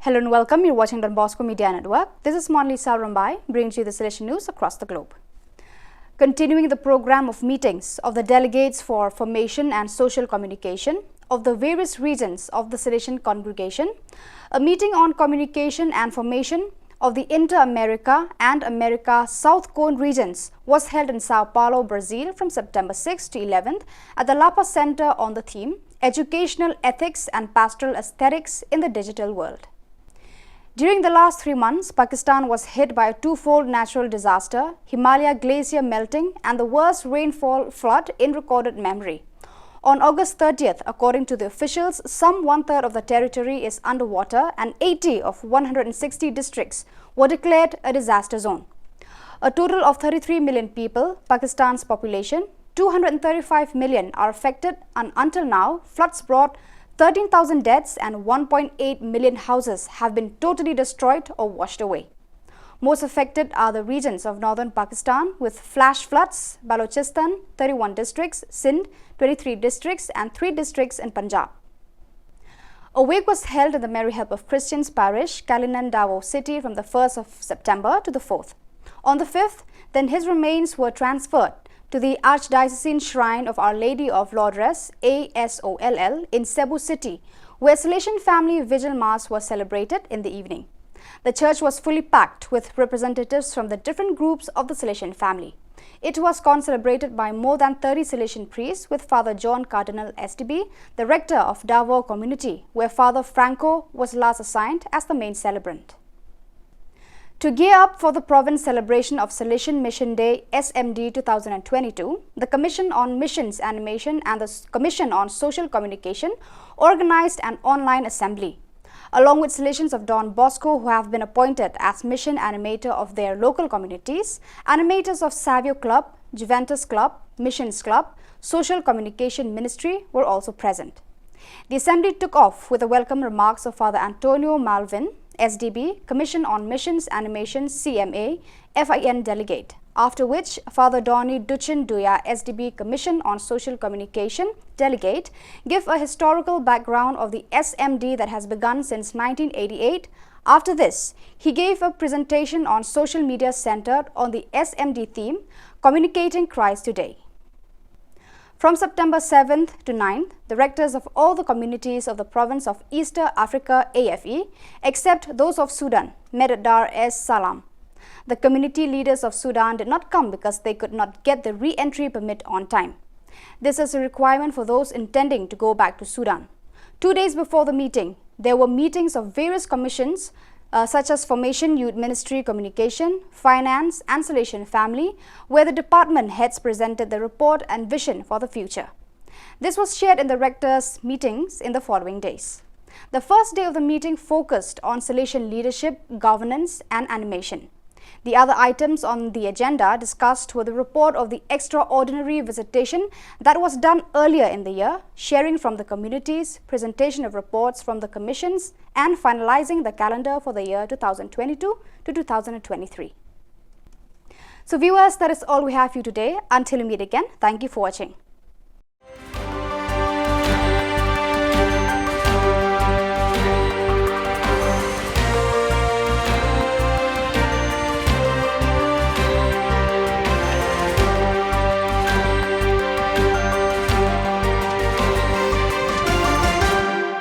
Hello and welcome. You're watching Don Bosco Media Network. This is Monalisa Rambai, bringing you the Salesian news across the globe. Continuing the program of meetings of the delegates for formation and social communication of the various regions of the Salesian congregation, a meeting on communication and formation of the Inter-America and America South Cone regions was held in Sao Paulo, Brazil from September 6 to 11th at the Lapa Center on the theme Educational Ethics and Pastoral Aesthetics in the Digital World. During the last 3 months, Pakistan was hit by a twofold natural disaster, Himalaya glacier melting and the worst rainfall flood in recorded memory. On August 30th, according to the officials, some one-third of the territory is underwater and 80 of 160 districts were declared a disaster zone. A total of 33 million people, Pakistan's population, 235 million are affected, and until now, floods brought 13,000 deaths and 1.8 million houses have been totally destroyed or washed away. Most affected are the regions of northern Pakistan with flash floods, Balochistan, 31 districts, Sindh, 23 districts and 3 districts in Punjab. A wake was held in the Mary Help of Christians parish, Kalinan Davao city from the 1st of September to the 4th. On the 5th, then his remains were transferred to the Archdiocesan Shrine of Our Lady of Lourdes, ASOLL, in Cebu City, where Salesian family vigil mass was celebrated in the evening. The church was fully packed with representatives from the different groups of the Salesian family. It was concelebrated by more than 30 Salesian priests with Father John Cardinal SDB, the rector of Davao community, where Father Franco was last assigned as the main celebrant. To gear up for the province celebration of Salesian Mission Day SMD 2022, the Commission on Missions Animation and the Commission on Social Communication organized an online assembly. Along with Salesians of Don Bosco who have been appointed as mission animator of their local communities, animators of Savio Club, Juventus Club, Missions Club, Social Communication Ministry were also present. The assembly took off with the welcome remarks of Father Antonio Malvin, SDB, Commission on Missions Animation CMA, FIN Delegate, after which Father Donny Duchin Duya, SDB, Commission on Social Communication Delegate, gave a historical background of the SMD that has begun since 1988. After this, he gave a presentation on social media centered on the SMD theme, Communicating Christ Today. From September 7th to 9th, the rectors of all the communities of the province of Eastern Africa AFE, except those of Sudan, met at Dar es Salaam. The community leaders of Sudan did not come because they could not get the re-entry permit on time. This is a requirement for those intending to go back to Sudan. 2 days before the meeting, there were meetings of various commissions such as Formation Youth Ministry Communication, Finance and Salesian Family, where the department heads presented the report and vision for the future. This was shared in the rectors' meetings in the following days. The first day of the meeting focused on Salesian leadership, governance and animation. The other items on the agenda discussed were the report of the extraordinary visitation that was done earlier in the year, sharing from the communities, presentation of reports from the commissions, and finalizing the calendar for the year 2022 to 2023. So viewers, that is all we have for you today. Until we meet again, thank you for watching.